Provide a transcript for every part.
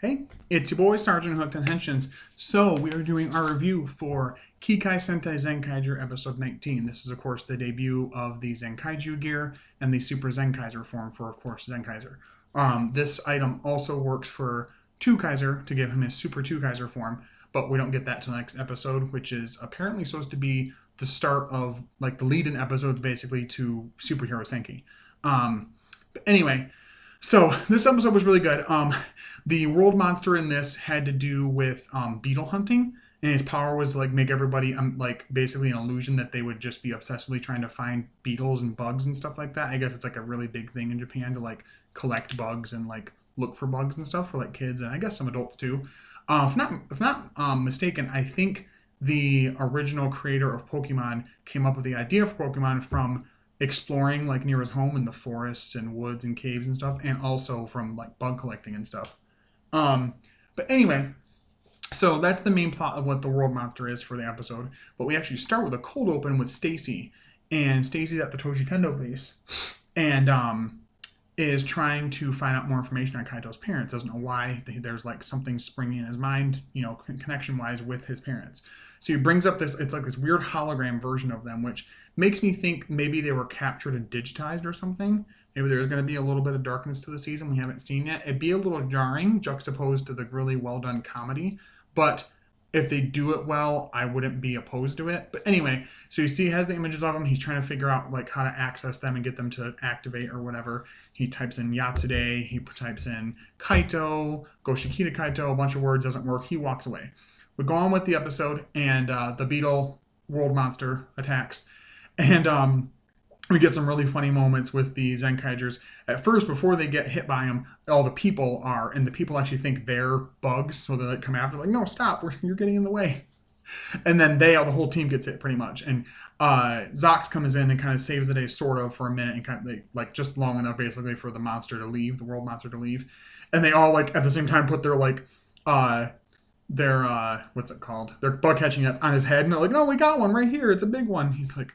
Hey, it's your boy Sergeant Hooked on Henshins. So we are doing our review for Kikai Sentai Zenkaiger episode 19. This is of course the debut of the Zenkaiger gear and the Super Zenkaiser form for of course Zenkaiser. This item also works for 2 Kaiser to give him his Super 2 Kaiser form, but we don't get that till next episode, which is apparently supposed to be the start of like the lead-in episodes basically to Superhero Senki. But anyway, so this episode was really good. The world monster in this had to do with beetle hunting, and his power was to, like, make everybody like basically an illusion that they would just be obsessively trying to find beetles and bugs and stuff like that. I guess it's like a really big thing in Japan to like collect bugs and like look for bugs and stuff for like kids and I guess some adults too. If not mistaken, I think the original creator of Pokemon came up with the idea for Pokemon from exploring like near his home in the forests and woods and caves and stuff, and also from like bug collecting and stuff. Um, but anyway, so that's the main plot of what the world monster is for the episode. But we actually start with a cold open with Stacy, and Stacy's at the Toshi Tendo base, and is trying to find out more information on Kaito's parents. Doesn't know why. There's like something springing in his mind, connection wise with his parents. So he brings up this. It's like this weird hologram version of them, which makes me think maybe they were captured and digitized or something. Maybe there's going to be a little bit of darkness to the season we haven't seen yet. It'd be a little jarring juxtaposed to the really well done comedy, but if they do it well, I wouldn't be opposed to it. But anyway, so you see he has the images of them. He's trying to figure out like how to access them and get them to activate or whatever. He types in Yatsude, he types in Kaito, Goshikita Kaito, a bunch of words, doesn't work. He walks away. We go on with the episode, and the beetle world monster attacks. And we get some really funny moments with the Zenkaigers. At first, before they get hit by him, all the people are, and the people actually think they're bugs, so they like come after, like, no, stop, you're getting in the way. And then the whole team gets hit pretty much. And Zox comes in and kind of saves the day, sort of, for a minute, and kind of like just long enough basically for the monster to leave, the world monster to leave. And they all like at the same time put their like their what's it called? Their bug catching nets on his head, and they're like, no, we got one right here. It's a big one. He's like,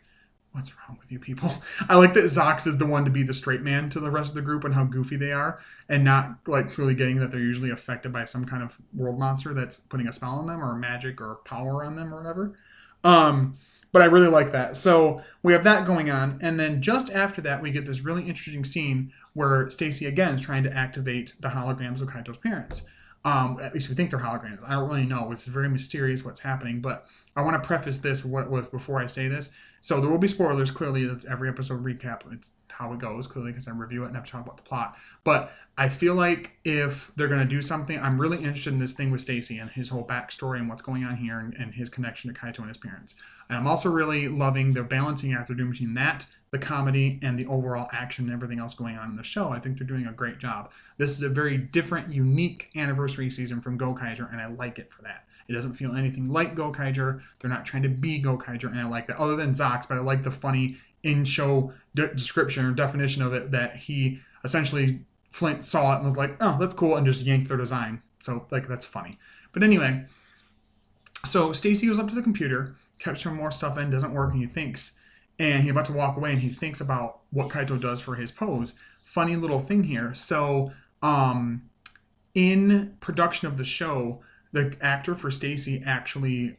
what's wrong with you people? I like that Zox is the one to be the straight man to the rest of the group and how goofy they are, and not like clearly getting that they're usually affected by some kind of world monster that's putting a spell on them or magic or power on them or whatever. But I really like that. So we have that going on, and then just after that, we get this really interesting scene where Stacy again is trying to activate the holograms of Kaito's parents. At least we think they're holograms. I don't really know. It's very mysterious what's happening, but I want to preface this with before I say this. So there will be spoilers, clearly, every episode recap. It's how it goes, clearly, because I review it and have to talk about the plot. But I feel like if they're going to do something, I'm really interested in this thing with Stacy and his whole backstory and what's going on here and his connection to Kaito and his parents. And I'm also really loving the balancing act they're doing between that, the comedy, and the overall action and everything else going on in the show. I think they're doing a great job. This is a very different, unique anniversary season from Gokaiger, and I like it for that. It doesn't feel anything like Gokaiger. They're not trying to be Gokaiger, and I like that. Other than Zox, but I like the funny in-show description or definition of it that he essentially, Flint saw it and was like, oh, that's cool, and just yanked their design. So, like, that's funny. But anyway, so Stacy goes up to the computer, types some more stuff in, doesn't work, and he thinks. And he's about to walk away, and he thinks about what Kaito does for his pose. Funny little thing here. So, in production of the show, the actor for Stacy actually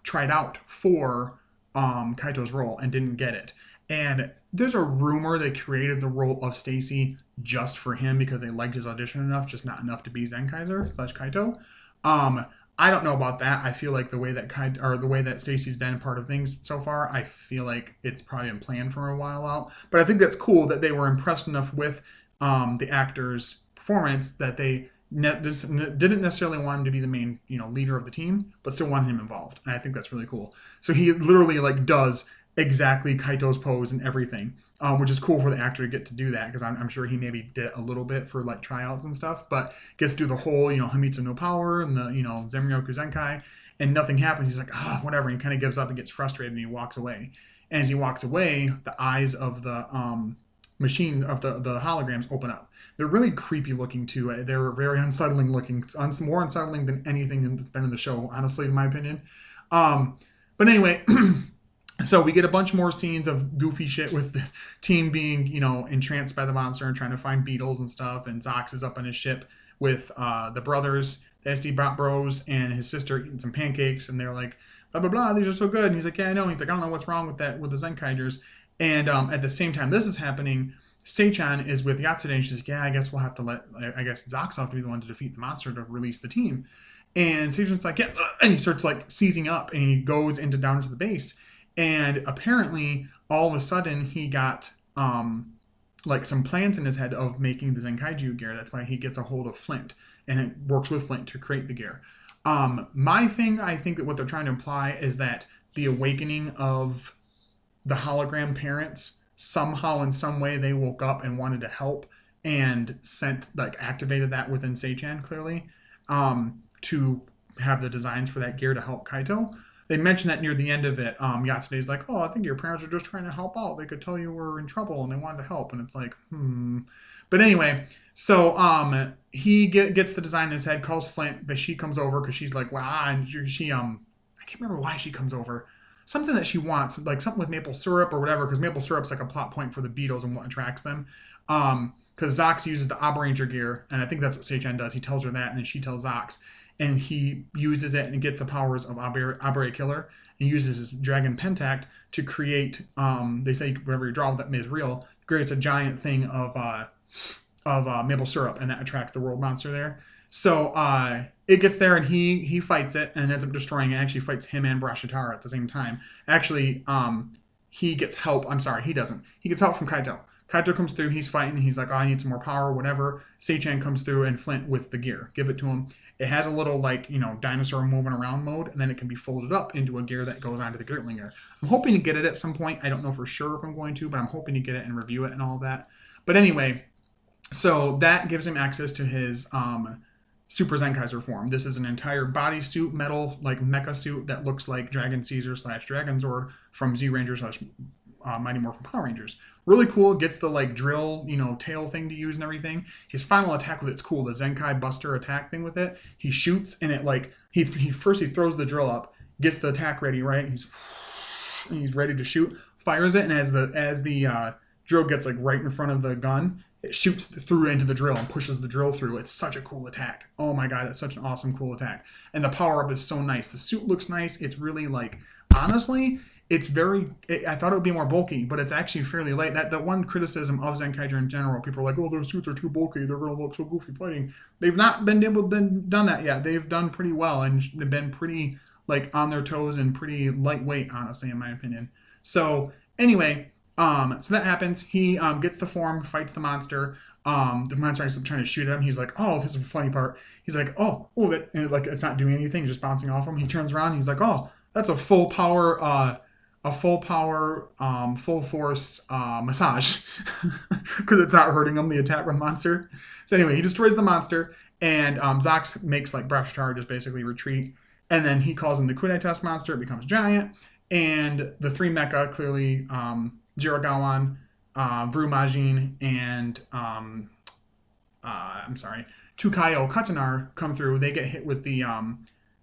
tried out for Kaito's role and didn't get it. And there's a rumor they created the role of Stacy just for him because they liked his audition enough, just not enough to be Zenkaiser / Kaito. I don't know about that. I feel like the way that Stacy's been part of things so far, I feel like it's probably been planned for a while out. But I think that's cool that they were impressed enough with the actor's performance that they didn't necessarily want him to be the main, leader of the team, but still want him involved. And I think that's really cool. So he literally like does exactly Kaito's pose and everything, which is cool for the actor to get to do that because I'm sure he maybe did it a little bit for like tryouts and stuff, but gets to do the whole, Hamitsu no power and the, Zenryoku Zenkai, and nothing happens. He's like, whatever. And he kind of gives up and gets frustrated and he walks away. And as he walks away, the eyes of the machine of the holograms open up. They're really creepy looking too. They're very unsettling looking, more unsettling than anything that's been in the show, honestly, in my opinion. But anyway, So we get a bunch more scenes of goofy shit with the team being, entranced by the monster and trying to find beetles and stuff. And Zox is up on his ship with the brothers, the SD Bot Bros, and his sister eating some pancakes. And they're like, blah, blah, blah, these are so good. And he's like, yeah, I know. And he's like, I don't know what's wrong with that, with the Zenkaigers. And at the same time this is happening, Seichan is with Yatsude, and she's like, yeah, I guess we'll have to I guess Zox will have to be the one to defeat the monster to release the team. And Seichan's like, yeah, and he starts like seizing up, and he goes down into the base. And apparently, all of a sudden, he got like some plans in his head of making the Zenkaiju gear. That's why he gets a hold of Flint, and it works with Flint to create the gear. My thing, I think that what they're trying to imply is that the awakening of the hologram parents, somehow in some way they woke up and wanted to help and activated that within Seichan clearly, to have the designs for that gear to help Kaito. They mentioned that near the end of it. Yatsune's like, oh, I think your parents are just trying to help out. They could tell you we're in trouble and they wanted to help. And it's like, But anyway, so he gets the design in his head, calls Flint. She comes over because she's like, wow. And she, I can't remember why she comes over. Something that she wants, like something with maple syrup or whatever, because maple syrup's like a plot point for the beetles and what attracts them. Because Zox uses the Abranger gear, and I think that's what Seichan does. He tells her that, and then she tells Zox. And he uses it and gets the powers of Abre Killer, and uses his Dragon Pentact to create, they say whatever you draw that is real, creates a giant thing of maple syrup, and that attracts the world monster there. So it gets there, and he fights it and ends up destroying it. Actually fights him and Brashitara at the same time. Actually, he gets help. I'm sorry, he doesn't. He gets help from Kaito. Kaito comes through, he's fighting, he's like, oh, I need some more power, whatever. Seichan comes through, and Flint with the gear. Give it to him. It has a little, dinosaur moving around mode, and then it can be folded up into a gear that goes onto the Geartlinger. I'm hoping to get it at some point. I don't know for sure if I'm going to, but I'm hoping to get it and review it and all that. But anyway, so that gives him access to his Super Zenkaiser form. This is an entire bodysuit, metal, mecha suit that looks like Dragon Caesar / Dragon Zord from Z Rangers / Mighty Morphin Power Rangers. Really cool. Gets the drill, tail thing to use and everything. His final attack with it's cool. The Zenkai Buster attack thing with it. He shoots and it he throws the drill up, gets the attack ready, right? He's ready to shoot, fires it, and as the drill gets right in front of the gun, it shoots through into the drill and pushes the drill through. It's such a cool attack. Oh my god, it's such an awesome, cool attack. And the power up is so nice. The suit looks nice. It's really honestly, it's I thought it would be more bulky, but it's actually fairly light. The one criticism of Zenkaiger in general, people are like, oh, their suits are too bulky. They're going to look so goofy fighting. They've not been done that yet. They've done pretty well and they've been pretty on their toes and pretty lightweight, honestly, in my opinion. So anyway, so that happens. He gets the form, fights the monster. The monster ends up trying to shoot at him. He's like, oh, this is a funny part. He's like, that, and it's not doing anything, just bouncing off him. He turns around. He's like, oh, that's a full power, full force massage because it's not hurting him, the attack with the monster. So anyway, he destroys the monster, and Zox makes Brashitara just basically retreat, and then he calls in the Kudai Test monster. It becomes giant, and the three mecha, clearly Jiragawan, Vrumajin, and Tukayo Katanar come through. They get hit with the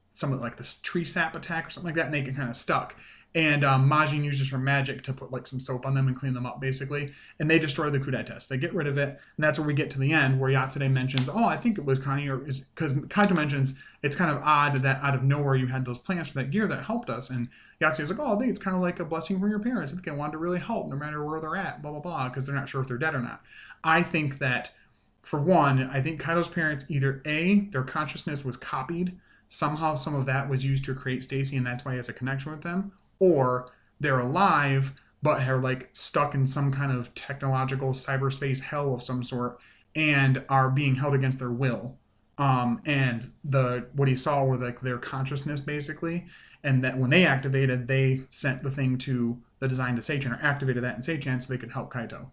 some this tree sap attack or something like that, and they get kind of stuck. And Majin uses her magic to put some soap on them and clean them up, basically. And they destroy the Kudai Test. They get rid of it, and that's where we get to the end, where Yatsude mentions, oh, I think it was Connie, because Kaito mentions it's kind of odd that out of nowhere you had those plans for that gear that helped us. And Yatsude's like, oh, I think it's kind of like a blessing from your parents. I think they wanted to really help no matter where they're at, blah, blah, blah, because they're not sure if they're dead or not. I think that, for one, I think Kaito's parents either A, their consciousness was copied, somehow some of that was used to create Stacy, and that's why he has a connection with them, or they're alive but are stuck in some kind of technological cyberspace hell of some sort and are being held against their will. And what he saw were their consciousness, basically, and that when they activated, they sent the thing to the design to Seichan, or activated that in Seichan so they could help Kaito.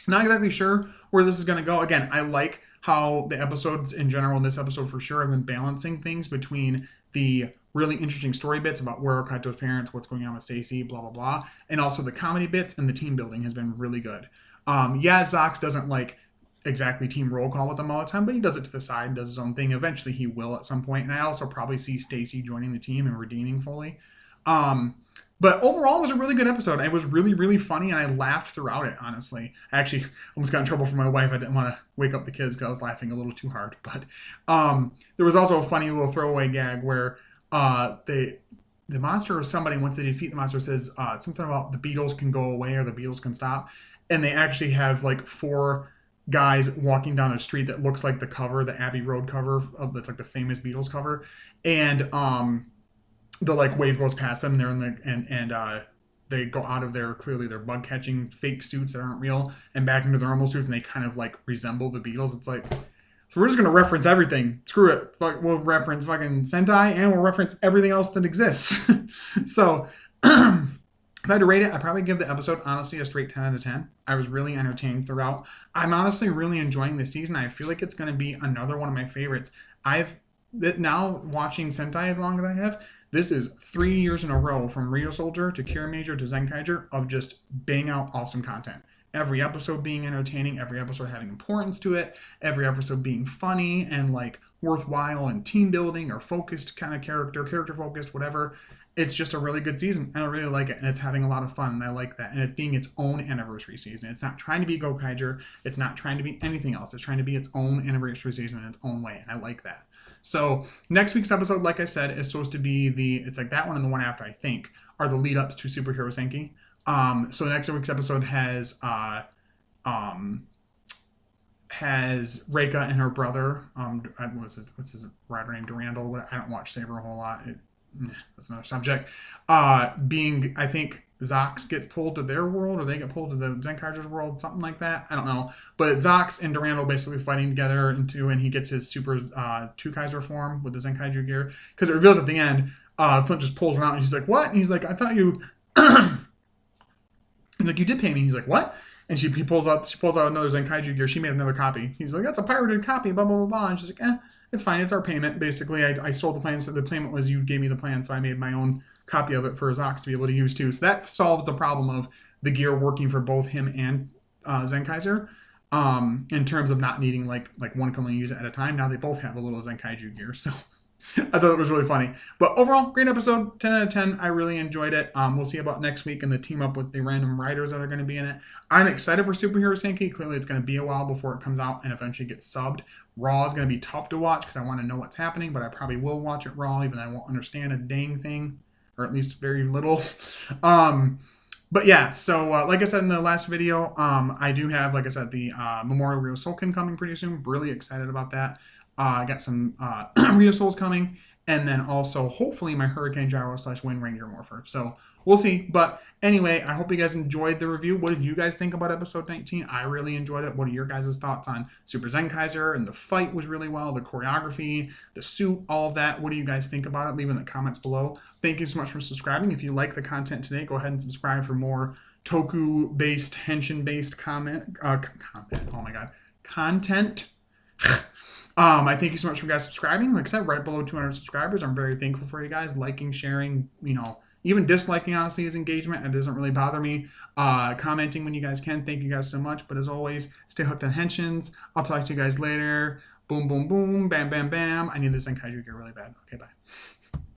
Not exactly sure where this is going to go. Again, I like how the episodes in general, and this episode for sure, have been balancing things between the really interesting story bits about where are Kaito's parents, what's going on with Stacy, blah, blah, blah, and also the comedy bits, and the team building has been really good. Zox doesn't exactly team roll call with them all the time, but he does it to the side, does his own thing. Eventually he will at some point, and I also probably see Stacy joining the team and redeeming fully. But overall, it was a really good episode. It was really, really funny, and I laughed throughout it, honestly. I actually almost got in trouble for my wife. I didn't want to wake up the kids because I was laughing a little too hard. But there was also a funny little throwaway gag where the monster or somebody, once they defeat the monster, says something about the Beatles can go away or the Beatles can stop. And they actually have like 4 guys walking down a street that looks like the cover, the Abbey Road cover of that's like the famous Beatles cover. And the like wave goes past them. They're in the and they go out of their clearly their bug catching fake suits that aren't real and back into their normal suits, and they kind of like resemble the Beatles. It's like, so we're just gonna reference everything. Screw it. We'll reference fucking Sentai and we'll reference everything else that exists. So if I had to rate it, I'd probably give the episode honestly a straight 10 out of 10. I was really entertained throughout. I'm honestly really enjoying this season. I feel like it's going to be another one of my favorites. Now watching Sentai as long as I have, this is 3 years in a row from Rio Soldier to Kira Major to Zenkaiger of just bang out awesome content. Every episode being entertaining, every episode having importance to it, every episode being funny and like worthwhile and team building or focused kind of character focused, whatever. It's just a really good season. I really like it, and it's having a lot of fun, and I like that. And it being its own anniversary season. It's not trying to be Gokaiger. It's not trying to be anything else. It's trying to be its own anniversary season in its own way, and I like that. So next week's episode, like I said, is supposed to be it's like that one and the one after, I think, are the lead-ups to Superhero Senki. So next week's episode has Reika and her brother. What's his rider name? Durandal. I don't watch Saber a whole lot. That's another subject. Being, I think Zox gets pulled to their world, or they get pulled to the Zenkaiger's world, something like that. I don't know. But Zox and Durandal basically fighting together and he gets his super Kaiser form with the Zenkaiger gear. Because it reveals at the end, Flint just pulls him out and he's like, "What?" And he's like, "I thought you he's like, "You did pay me." He's like, "What?" And she pulls out another Zenkaiger gear. She made another copy. He's like, "That's a pirated copy, blah, blah, blah, blah." And she's like, "It's fine. It's our payment." Basically, I stole the plan. So the payment was you gave me the plan. So I made my own copy of it for Zox to be able to use too. So that solves the problem of the gear working for both him and Zenkaiser. In terms of not needing like one can only use it at a time. Now they both have a little Zenkaiger gear. So I thought it was really funny. But overall, great episode. 10 out of 10. I really enjoyed it. We'll see about next week and the team up with the random writers that are going to be in it. I'm excited for Superhero Senki. Clearly, it's going to be a while before it comes out and eventually gets subbed. Raw is going to be tough to watch because I want to know what's happening, but I probably will watch it Raw, even though I won't understand a dang thing, or at least very little. But yeah, so like I said in the last video, I do have, like I said, the Memorial Rio Soulkin coming pretty soon. Really excited about that. I got some Rio Souls coming, and then also hopefully my Hurricane Gyro / Wind Ranger Morpher. So we'll see. But anyway, I hope you guys enjoyed the review. What did you guys think about episode 19? I really enjoyed it. What are your guys' thoughts on Super Zenkaiser? And the fight was really well, the choreography, the suit, all of that. What do you guys think about it? Leave in the comments below. Thank you so much for subscribing. If you like the content today, go ahead and subscribe for more Toku-based, Henshin-based content. I thank you so much for you guys subscribing. Like I said, right below 200 subscribers. I'm very thankful for you guys liking, sharing, even disliking, honestly, is engagement. It doesn't really bother me. Commenting when you guys can. Thank you guys so much. But as always, stay hooked on Henshins. I'll talk to you guys later. Boom, boom, boom. Bam, bam, bam. I need this Zenkaiger gear really bad. Okay, bye.